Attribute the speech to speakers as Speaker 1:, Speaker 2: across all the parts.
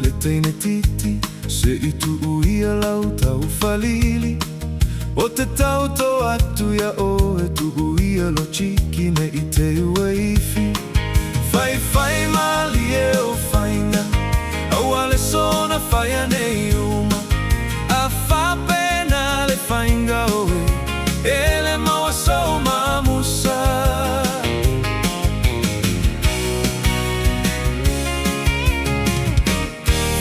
Speaker 1: le teine titi se i tu uia lau tau falili o te tau to atu ia o e tu uia lo chiki me i te ueifi Faifai malie o fainga au ale sona faia nei uma a fa pena le fainga oe ele maua so mamusa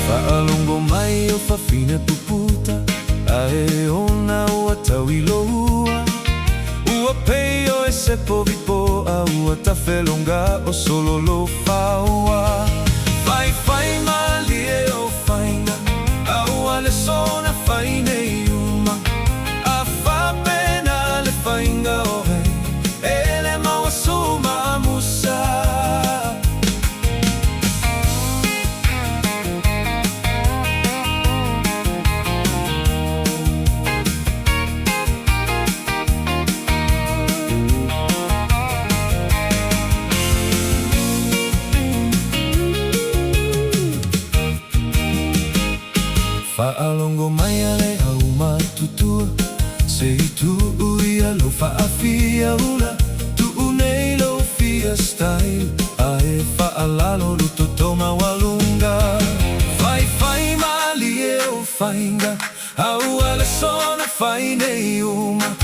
Speaker 1: Fa'alongo mai o fafina puputa Ae ona ua tau iloua Ua pei o e sepo vipo A ua tafelonga o sololo faua Faifai malie o fainga A ua le sona fainei uma A fa pena le fainga o he Ele maua su mamusa Fa'alongo mai ale au matutua Se i tu uia lo fa'afia ula Tu unei lo fia style Ae fa'alalo luto toma walunga Faifai malie o fainga Au ale sona fainei uma